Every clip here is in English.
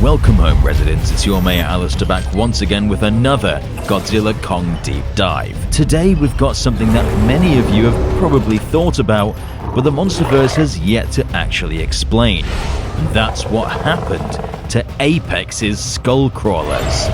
Welcome home, residents. It's your Mayor Alistair back once again with another Godzilla Kong deep dive. Today we've got something that many of you have probably thought about, but the MonsterVerse has yet to actually explain. And that's what happened to Apex's Skullcrawlers.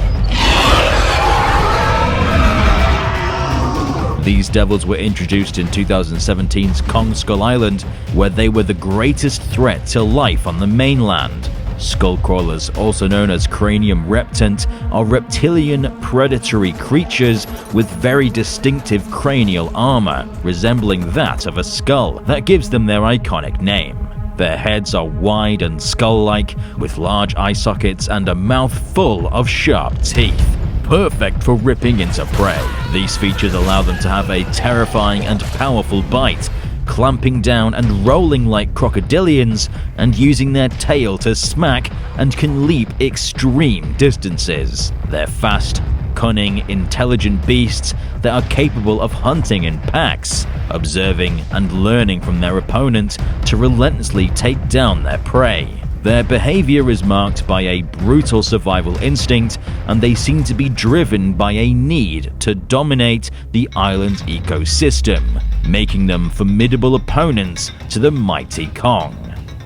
These devils were introduced in 2017's Kong Skull Island, where they were the greatest threat to life on the mainland. Skullcrawlers, also known as Cranium Reptant, are reptilian predatory creatures with very distinctive cranial armor, resembling that of a skull. That gives them their iconic name. Their heads are wide and skull-like, with large eye sockets and a mouth full of sharp teeth. Perfect for ripping into prey. These features allow them to have a terrifying and powerful bite, clamping down and rolling like crocodilians and using their tail to smack, and can leap extreme distances. They're fast, cunning, intelligent beasts that are capable of hunting in packs, observing and learning from their opponent to relentlessly take down their prey. Their behavior is marked by a brutal survival instinct, and they seem to be driven by a need to dominate the island's ecosystem, making them formidable opponents to the mighty Kong.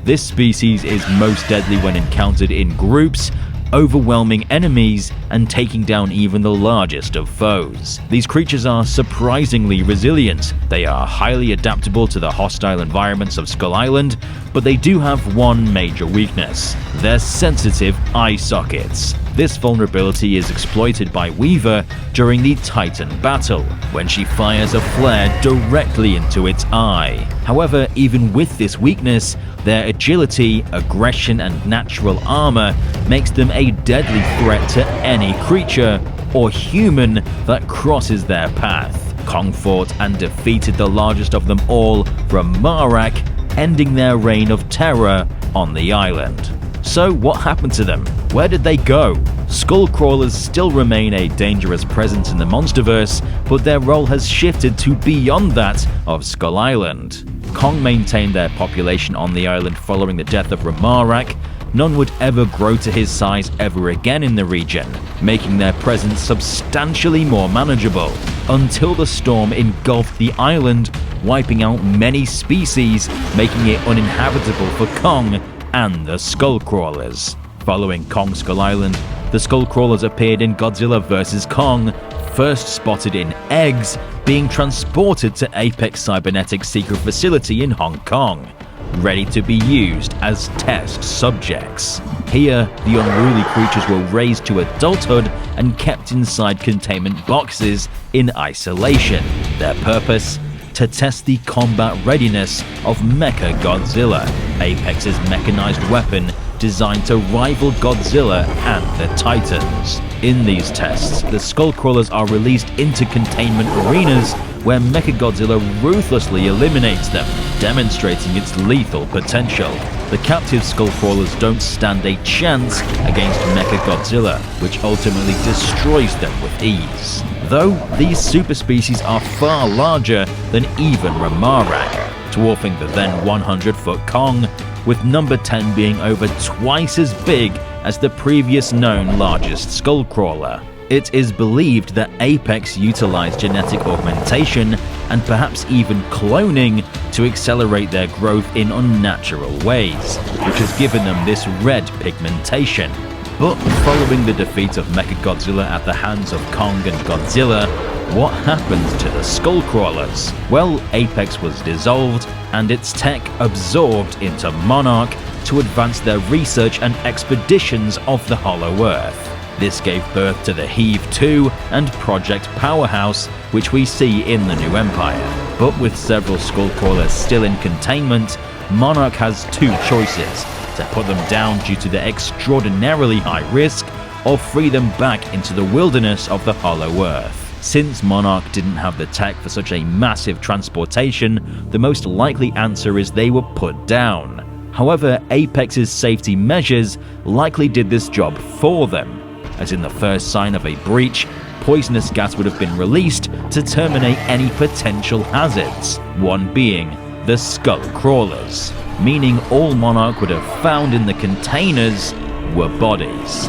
This species is most deadly when encountered in groups, overwhelming enemies and taking down even the largest of foes. These creatures are surprisingly resilient. They are highly adaptable to the hostile environments of Skull Island, but they do have one major weakness: their sensitive eye sockets. This vulnerability is exploited by Weaver during the Titan battle, when she fires a flare directly into its eye. However, even with this weakness, their agility, aggression, and natural armor makes them a deadly threat to any creature or human that crosses their path. Kong fought and defeated the largest of them all, Ramarak, ending their reign of terror on the island. So what happened to them? Where did they go? Skullcrawlers still remain a dangerous presence in the MonsterVerse, but their role has shifted to beyond that of Skull Island. Kong maintained their population on the island following the death of Ramarak. None would ever grow to his size ever again in the region, making their presence substantially more manageable, until the storm engulfed the island, wiping out many species, making it uninhabitable for Kong and the Skullcrawlers. Following Kong Skull Island, the Skullcrawlers appeared in Godzilla Vs Kong, first spotted in eggs, being transported to Apex Cybernetics' secret facility in Hong Kong, ready to be used as test subjects. Here, the unruly creatures were raised to adulthood and kept inside containment boxes in isolation. Their purpose? To test the combat readiness of Mechagodzilla, Apex's mechanized weapon designed to rival Godzilla and the Titans. In these tests, the Skullcrawlers are released into containment arenas where Mechagodzilla ruthlessly eliminates them, demonstrating its lethal potential. The captive Skullcrawlers don't stand a chance against Mechagodzilla, which ultimately destroys them with ease. Though these super species are far larger than even Ramarak, dwarfing the then 100-foot Kong, with number 10 being over twice as big as the previous known largest Skullcrawler. It is believed that Apex utilized genetic augmentation and perhaps even cloning to accelerate their growth in unnatural ways, which has given them this red pigmentation. But following the defeat of Mechagodzilla at the hands of Kong and Godzilla, what happened to the Skullcrawlers? Well, Apex was dissolved and its tech absorbed into Monarch to advance their research and expeditions of the Hollow Earth. This gave birth to the Heave 2 and Project Powerhouse, which we see in the New Empire. But with several Skullcrawlers still in containment, Monarch has two choices: to put them down due to their extraordinarily high risk, or free them back into the wilderness of the Hollow Earth. Since Monarch didn't have the tech for such a massive transportation, the most likely answer is they were put down. However, Apex's safety measures likely did this job for them, as in the first sign of a breach, poisonous gas would have been released to terminate any potential hazards, one being the Skullcrawlers, meaning all Monarch would have found in the containers were bodies.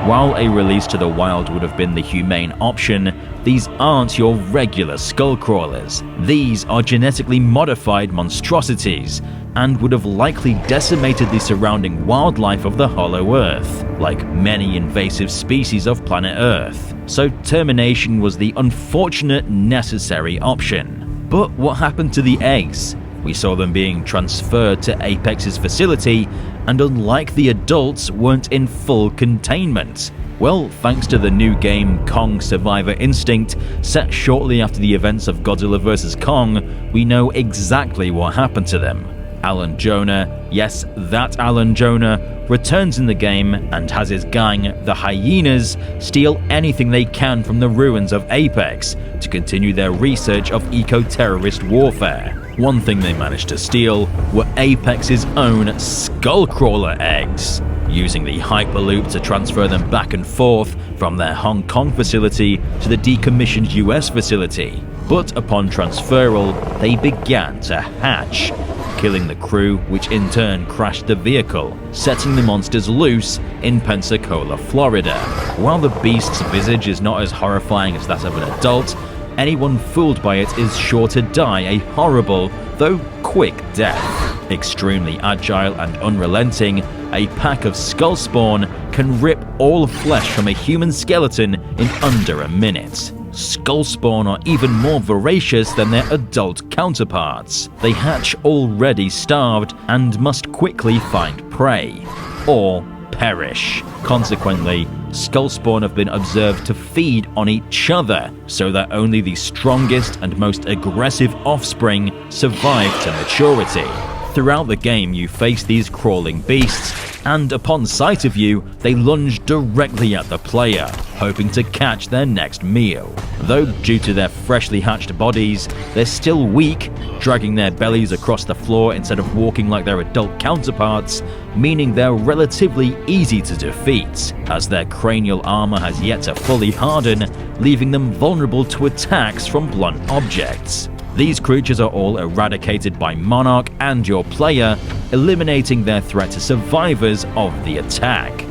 While a release to the wild would have been the humane option, these aren't your regular Skullcrawlers. These are genetically modified monstrosities, and would have likely decimated the surrounding wildlife of the Hollow Earth, like many invasive species of planet Earth. So termination was the unfortunate necessary option. But what happened to the eggs? We saw them being transferred to Apex's facility, and unlike the adults, weren't in full containment. Well, thanks to the new game Kong Survivor Instinct, set shortly after the events of Godzilla Vs Kong, we know exactly what happened to them. Alan Jonah, yes, that Alan Jonah, returns in the game and has his gang, the Hyenas, steal anything they can from the ruins of Apex to continue their research of eco-terrorist warfare. One thing they managed to steal were Apex's own Skullcrawler eggs, using the Hyperloop to transfer them back and forth from their Hong Kong facility to the decommissioned US facility. But upon transferal, they began to hatch, killing the crew, which in turn crashed the vehicle, setting the monsters loose in Pensacola, Florida. While the beast's visage is not as horrifying as that of an adult, anyone fooled by it is sure to die a horrible, though quick death. Extremely agile and unrelenting, a pack of skull spawn can rip all flesh from a human skeleton in under a minute. Skull spawn are even more voracious than their adult counterparts. They hatch already starved and must quickly find prey, or perish. Consequently, skull spawn have been observed to feed on each other, so that only the strongest and most aggressive offspring survive to maturity. Throughout the game, you face these crawling beasts, and upon sight of you, they lunge directly at the player, hoping to catch their next meal. Though due to their freshly hatched bodies, they're still weak, dragging their bellies across the floor instead of walking like their adult counterparts, meaning they're relatively easy to defeat, as their cranial armor has yet to fully harden, leaving them vulnerable to attacks from blunt objects. These creatures are all eradicated by Monarch and your player, eliminating their threat to survivors of the attack.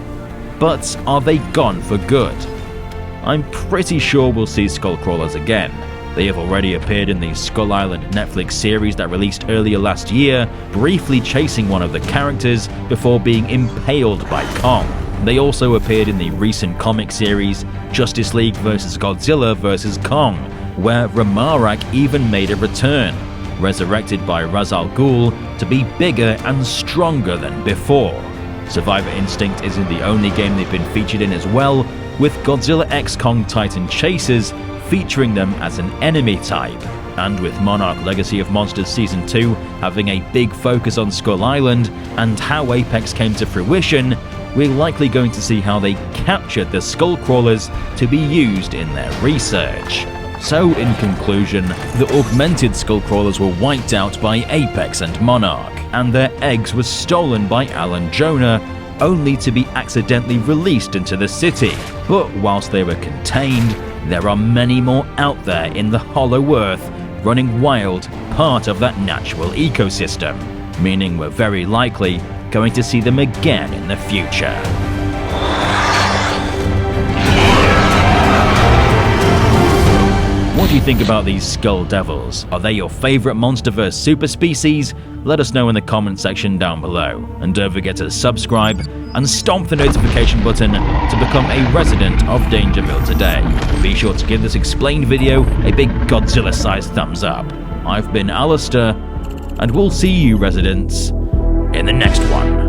But are they gone for good? I'm pretty sure we'll see Skullcrawlers again. They have already appeared in the Skull Island Netflix series that released earlier last year, briefly chasing one of the characters before being impaled by Kong. They also appeared in the recent comic series Justice League vs Godzilla vs Kong, where Ramarak even made a return, resurrected by Ra's al Ghul to be bigger and stronger than before. Survivor Instinct isn't the only game they've been featured in as well, with Godzilla x Kong Titan Chasers featuring them as an enemy type. And with Monarch Legacy of Monsters Season 2 having a big focus on Skull Island and how Apex came to fruition, we're likely going to see how they captured the Skullcrawlers to be used in their research. So in conclusion, the augmented Skullcrawlers were wiped out by Apex and Monarch, and their eggs were stolen by Alan Jonah, only to be accidentally released into the city. But whilst they were contained, there are many more out there in the Hollow Earth, running wild, part of that natural ecosystem, meaning we're very likely going to see them again in the future. What do you think about these Skull Devils? Are they your favorite MonsterVerse super species? Let us know in the comment section down below. And don't forget to subscribe and stomp the notification button to become a resident of DangerVille today. Be sure to give this explained video a big Godzilla-sized thumbs up. I've been Alistair, and we'll see you residents in the next one.